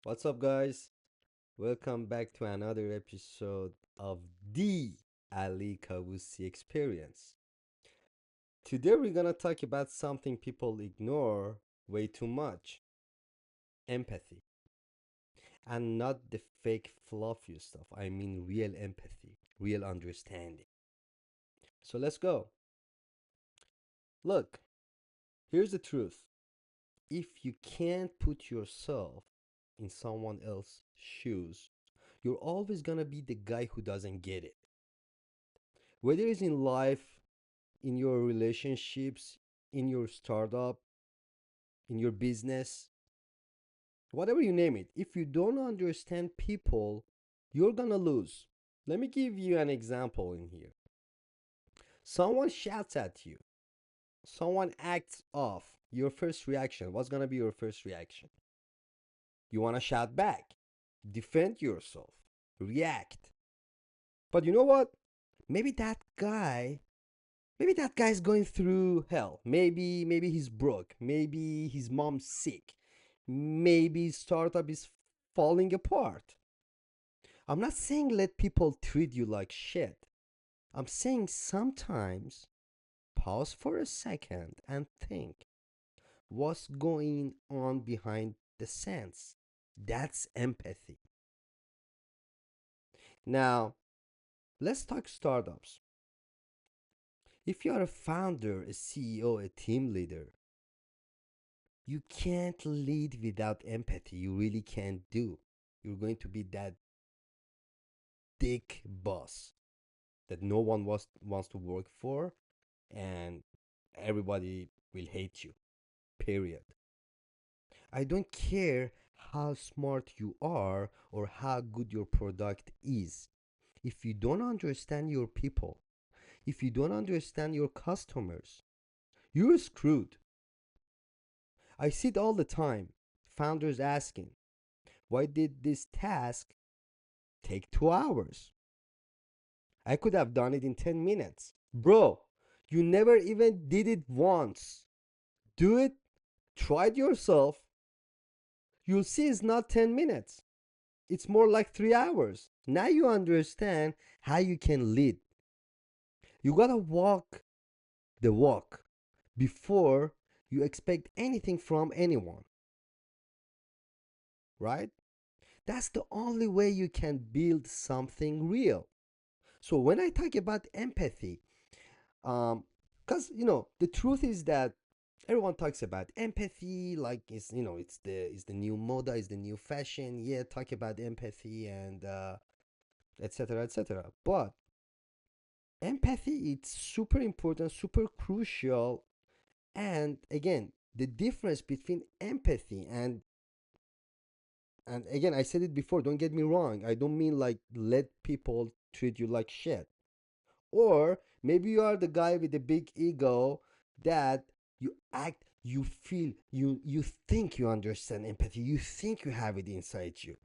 What's up, guys? Welcome back to another episode of the Ali Kawusi Experience. Today, we're gonna talk about something people ignore way too much: empathy. And not the fake, fluffy stuff. I mean, real empathy, real understanding. So, let's go. Look, here's the truth: if you can't put yourself in someone else's shoes, you're always gonna be the guy who doesn't get it. Whether it's in life, in your relationships, in your startup, in your business, whatever you name it, if you don't understand people, you're gonna lose. Let me give you an example in here. Someone shouts at you, someone acts off. Your first reaction, what's gonna be your first reaction? You wanna shout back, defend yourself, react. But you know what? Maybe that guy Maybe that guy's going through hell. Maybe he's broke. Maybe his mom's sick. Maybe his startup is falling apart. I'm not saying let people treat you like shit. I'm saying sometimes pause for a second and think what's going on behind the scenes. That's empathy. Now, let's talk startups. If you're a founder, a CEO, a team leader, you can't lead without empathy. You really can't do. You're going to be that dick boss that no one wants to work for, and everybody will hate you. Period. I don't care how smart you are or how good your product is. If you don't understand your people, if you don't understand your customers, you're screwed. I see it all the time. Founders asking, why did this task take 2 hours? I could have done it in 10 minutes. Bro, you never even did it once. Do it, try it yourself. You'll see it's not 10 minutes, it's more like 3 hours. Now you understand how you can lead. You gotta walk the walk before you expect anything from anyone, right? That's the only way you can build something real. So when I talk about empathy, because the truth is that everyone talks about empathy like it's the new moda, it's the new fashion. Yeah, talk about empathy and etc etc, but empathy, it's super important, super crucial. And again, the difference between empathy and again, I said it before, don't get me wrong, I don't mean like let people treat you like shit. Or maybe you are the guy with the big ego that you feel, you think you understand empathy, you think you have it inside you.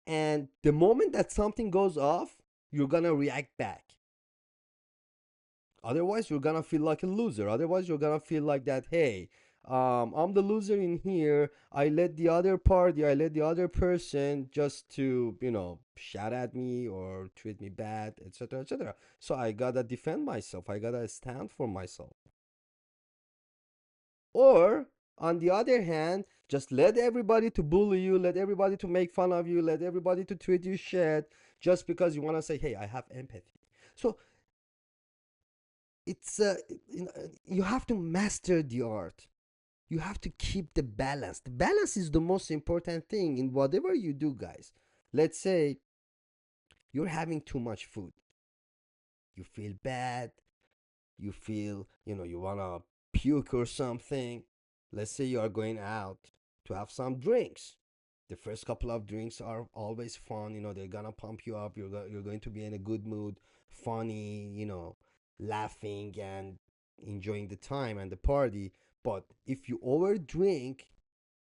And the moment that something goes off, you're gonna react back. Otherwise, you're gonna feel like a loser. Otherwise, you're gonna feel like that, hey, I'm the loser in here. I let the other person just to, shout at me or treat me bad, etc., etc. So I gotta defend myself. I gotta stand for myself. Or, on the other hand, just let everybody to bully you, let everybody to make fun of you, let everybody to treat you shit just because you wanna say, hey, I have empathy. So it's you have to master the art. You have to keep the balance. The balance is the most important thing in whatever you do, guys. Let's say you're having too much food, you feel bad, you feel, you want to puke or something. Let's say you are going out to have some drinks. The first couple of drinks are always fun, they're gonna pump you up. You're going to be in a good mood, funny, laughing and enjoying the time and the party. But if you overdrink,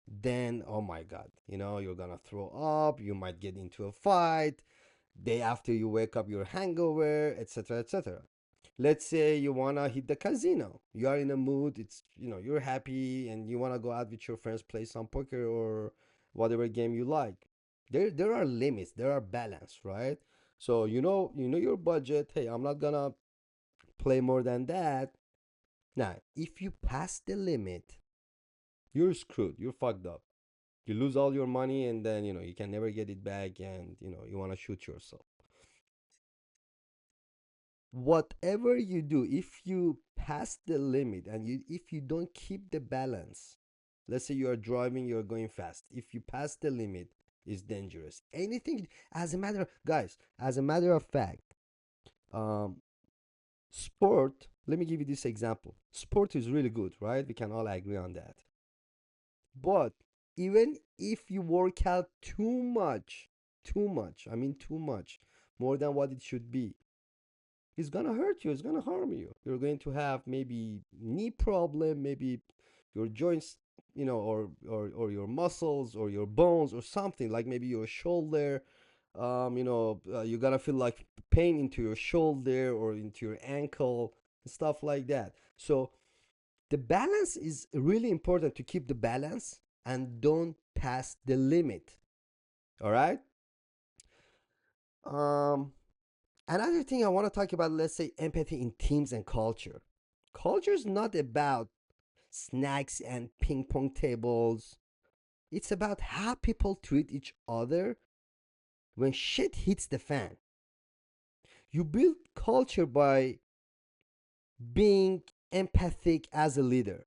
then oh my god, you're gonna throw up, you might get into a fight. Day after you wake up, you're hangover, etc., etc. Let's say you wanna hit the casino. You are in a mood, it's, you're happy and you wanna go out with your friends, play some poker or whatever game you like. There are limits, there are balance, right? So you know your budget. Hey, I'm not gonna play more than that. Now, if you pass the limit, you're screwed. You're fucked up. You lose all your money, and then you can never get it back, and you want to shoot yourself. Whatever you do, if you pass the limit and if you don't keep the balance, let's say you are driving, you're going fast. If you pass the limit, it's dangerous. Anything, guys, as a matter of fact, um, sport. Let me give you this example. Sport is really good, right? We can all agree on that. But even if you work out I mean too much, more than what it should be, it's gonna hurt you, it's gonna harm you. You're going to have maybe knee problem, maybe your joints, or your muscles or your bones or something, like maybe your shoulder. You're gonna feel like pain into your shoulder or into your ankle, stuff like that. So the balance is really important, to keep the balance and don't pass the limit. All right. um Another thing I want to talk about, let's say empathy in teams and culture. Culture is not about snacks and ping pong tables. It's about how people treat each other when shit hits the fan. You build culture by being empathic as a leader.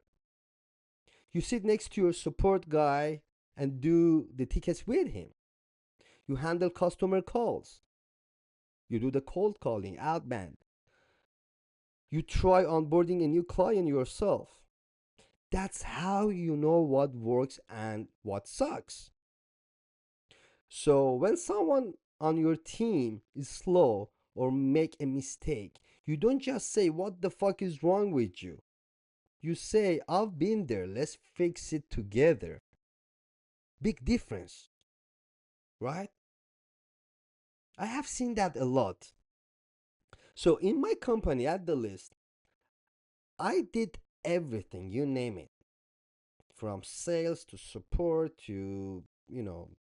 You sit next to your support guy and do the tickets with him. You handle customer calls. You do the cold calling, outbound. You try onboarding a new client yourself. That's how you know what works and what sucks. So when someone on your team is slow or make a mistake, you don't just say what the fuck is wrong with you. You say I've been there, let's fix it together. Big difference, right? I have seen that a lot. So in my company at the list, I did everything, you name it, from sales to support to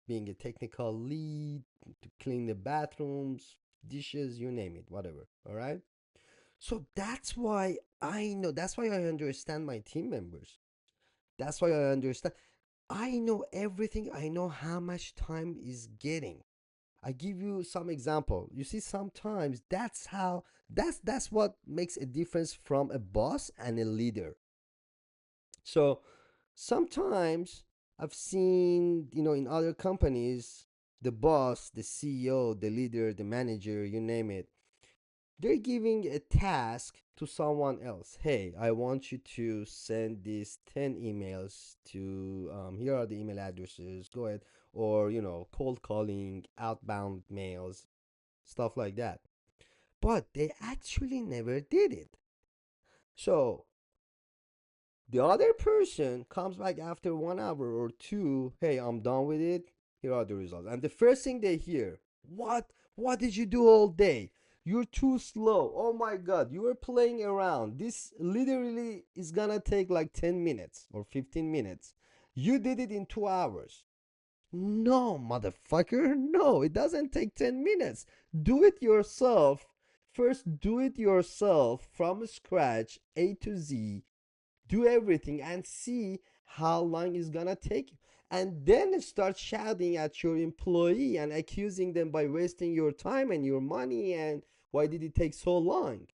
being a technical lead, to clean the bathrooms, dishes, you name it, whatever. All right. So that's why I understand my team members. That's why I understand. I know everything. I know how much time is getting. I give you some example. You see, sometimes that's what makes a difference from a boss and a leader. So sometimes I've seen, in other companies, the boss, the CEO, the leader, the manager, you name it, they're giving a task to someone else. Hey, I want you to send these 10 emails to, here are the email addresses, go ahead. Or, cold calling, outbound mails, stuff like that. But they actually never did it. So the other person comes back after 1 hour or two. Hey, I'm done with it. Here are the results. And the first thing they hear, what? What did you do all day? You're too slow. Oh my God, you were playing around. This literally is gonna take like 10 minutes or 15 minutes. You did it in 2 hours. No, motherfucker. No, it doesn't take 10 minutes. Do it yourself. First, do it yourself from scratch, A to Z. Do everything and see how long it's gonna take you. And then start shouting at your employee and accusing them by wasting your time and your money, and why did it take so long.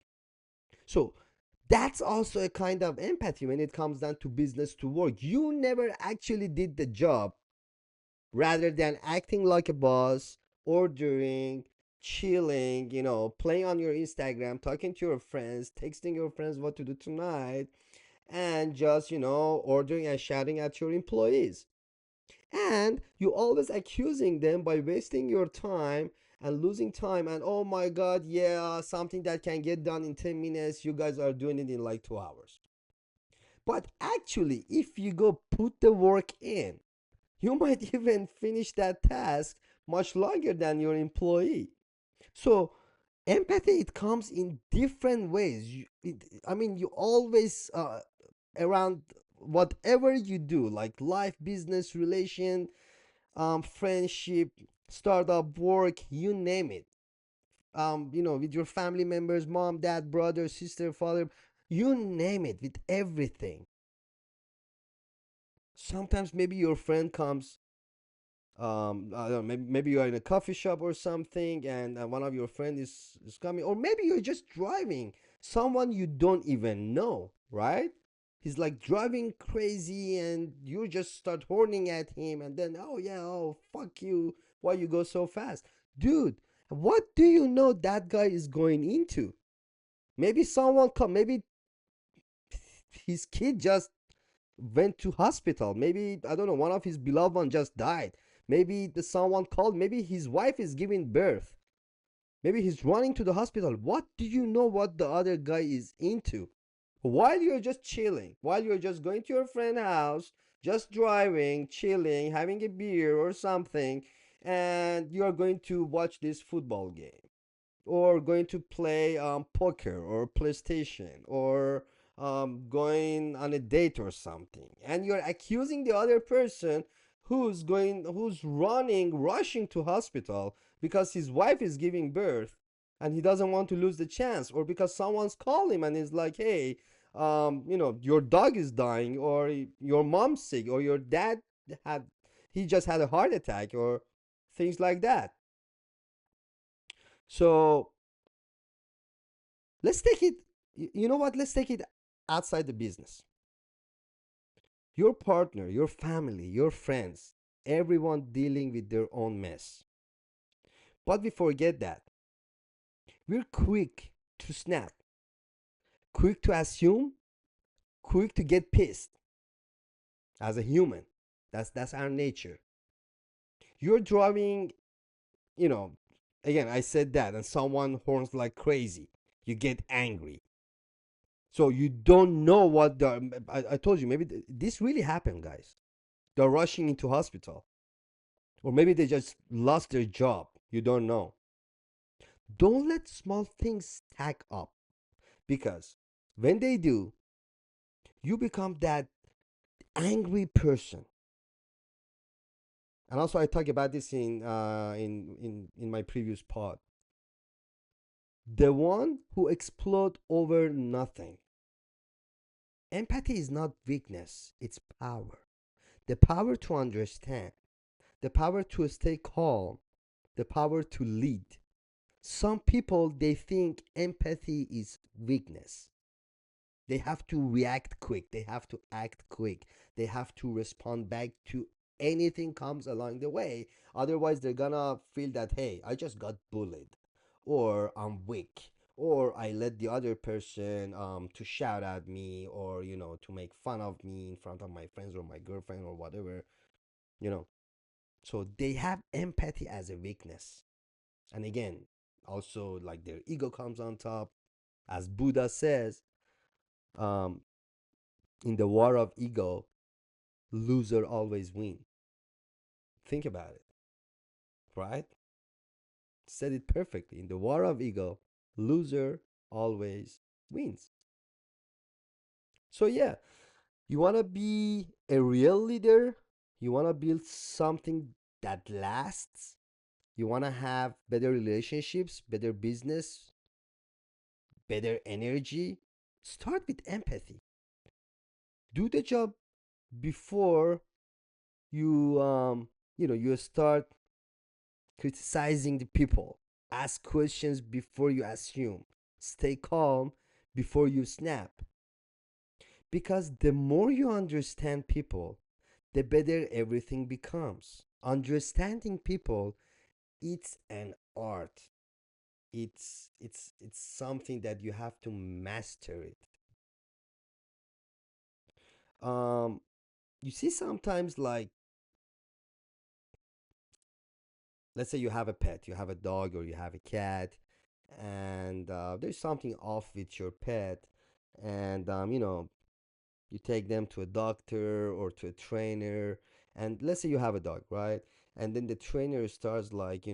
So that's also a kind of empathy when it comes down to business to work. You never actually did the job, rather than acting like a boss, ordering, chilling, playing on your Instagram, talking to your friends, texting your friends what to do tonight, and just, ordering and shouting at your employees. And you always accusing them by wasting your time and losing time. And oh my God, yeah, something that can get done in 10 minutes, you guys are doing it in like 2 hours. But actually, if you go put the work in, you might even finish that task much longer than your employee. So empathy, it comes in different ways. I mean, you always around whatever you do, like life, business, relation, friendship, startup, work, you name it. With your family members, mom, dad, brother, sister, father, you name it, with everything. Sometimes maybe your friend comes, I don't know, maybe you are in a coffee shop or something, and one of your friend is coming, or maybe you're just driving someone you don't even know, right? He's like driving crazy, and you just start horning at him, and then, oh yeah, oh fuck you, why you go so fast, dude? What do you know that guy is going into? Maybe someone come, maybe his kid just went to hospital. Maybe, I don't know, one of his beloved one just died. Maybe someone called. Maybe his wife is giving birth. Maybe he's running to the hospital. What do you know what the other guy is into? While you're just chilling, while you're just going to your friend's house, just driving, chilling, having a beer or something, and you're going to watch this football game, or going to play poker or PlayStation, or going on a date or something, and you're accusing the other person who's running, rushing to hospital because his wife is giving birth and he doesn't want to lose the chance, or because someone's called him and is like, hey, your dog is dying, or your mom's sick, or your dad had he just had a heart attack, or things like that. So let's take it, you know what? Let's take it outside the business. Your partner, your family, your friends, everyone dealing with their own mess. But we forget that. We're quick to snap, quick to assume, quick to get pissed as a human. That's our nature. You're driving, you know, again, I said that, and someone horns like crazy. You get angry. So you don't know what I told you, maybe this really happened, guys. They're rushing into hospital, or maybe they just lost their job. You don't know. Don't let small things stack up, because when they do, you become that angry person. And also, I talk about this in my previous pod. The one who explode over nothing. Empathy is not weakness; it's power. The power to understand, the power to stay calm, the power to lead. Some people, they think empathy is weakness. They have to react quick, they have to act quick, they have to respond back to anything comes along the way. Otherwise they're gonna feel that, hey, I just got bullied, or I'm weak, or I let the other person to shout at me, or to make fun of me in front of my friends or my girlfriend or whatever you know so they have empathy as a weakness. And again, also, like, their ego comes on top. As Buddha says, um, in the war of ego, loser always win. Think about it, right? Said it perfectly. In the war of ego, loser always wins. So yeah, you want to be a real leader, you want to build something that lasts, you want to have better relationships, better business, better energy. Start with empathy. Do the job before you start criticizing the people. Ask questions before you assume. Stay calm before you snap. Because the more you understand people, the better everything becomes. Understanding people, it's an art. It's something that you have to master it. Um you see, sometimes, like, let's say you have a pet, you have a dog or you have a cat, and there's something off with your pet, and you take them to a doctor or to a trainer, and let's say you have a dog, right? And then the trainer starts, like,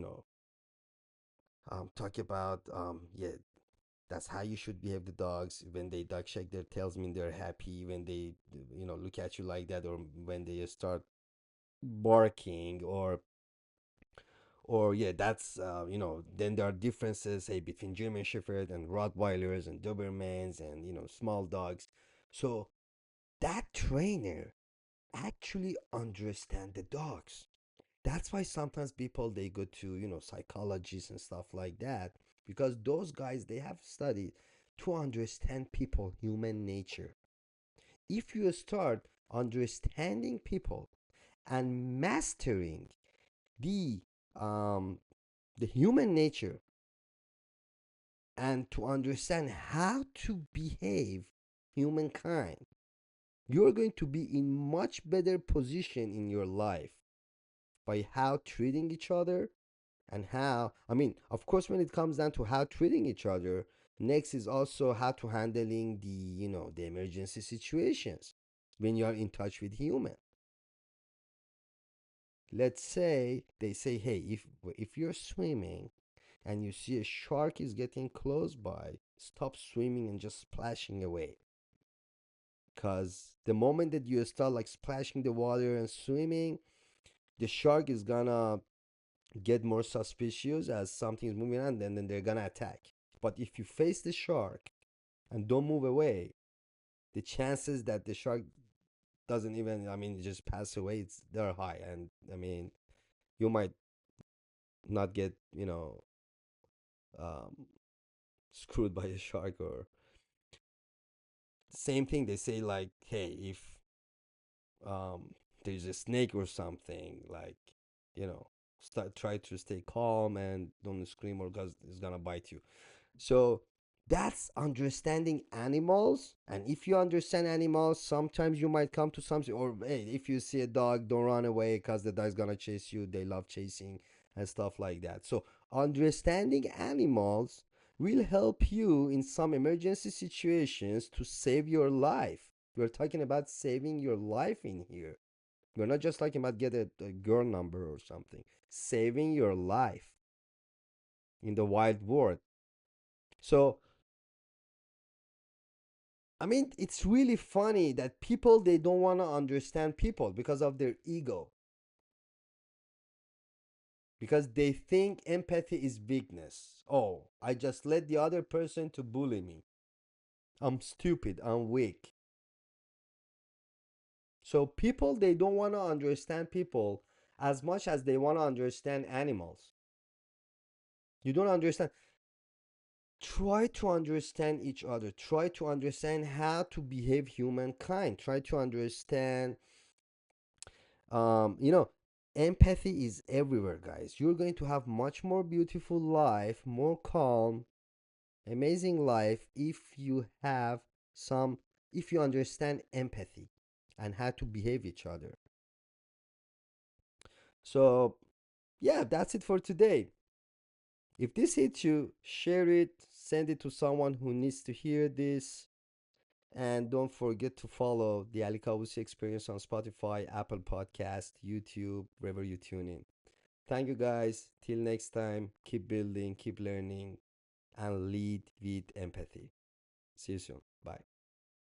talk about, yeah, that's how you should behave the dogs. When they dog shake their tails, mean they're happy. When they look at you like that, or when they start barking or yeah, that's then there are differences, say, between German Shepherd and Rottweilers and Dobermans and small dogs. So that trainer actually understand the dogs. That's why sometimes people they go to psychologists and stuff like that, because those guys they have studied to understand people human nature. If you start understanding people and mastering the um the human nature, and to understand how to behave humankind, you're going to be in much better position in your life by how treating each other. And how, I mean, of course, when it comes down to how treating each other, next is also how to handling the emergency situations when you are in touch with human. Let's say they say, hey, if you're swimming and you see a shark is getting close by, stop swimming and just splashing away. Because the moment that you start like splashing the water and swimming, the shark is gonna get more suspicious as something is moving on, and then they're gonna attack. But if you face the shark and don't move away, the chances that the shark doesn't even, I mean, just pass away, they're high. And I mean, you might not get, um, screwed by a shark. Or same thing, they say like, hey, if there's a snake or something, like, try to stay calm and don't scream or because it's gonna bite you. So that's understanding animals. And if you understand animals, sometimes you might come to something. Or hey, if you see a dog, don't run away because the dog's gonna chase you. They love chasing and stuff like that. So understanding animals will help you in some emergency situations to save your life. We're talking about saving your life in here. We're not just talking about get a girl number or something. Saving your life in the wild world. So I mean, it's really funny that people they don't want to understand people because of their ego. Because they think empathy is weakness. Oh, I just let the other person to bully me. I'm stupid, I'm weak. So people they don't want to understand people as much as they want to understand animals. You don't understand. Try to understand each other. Try to understand how to behave humankind. Try to understand you know empathy is everywhere, guys. You're going to have much more beautiful life, more calm, amazing life if you have some if you understand empathy and how to behave each other. So yeah, that's it for today. If this hits you, share it, send it to someone who needs to hear this. And don't forget to follow the Ali Kabusi Experience on Spotify, Apple Podcast, YouTube, wherever you tune in. Thank you guys. Till next time, keep building, keep learning, and lead with empathy. See you soon. Bye.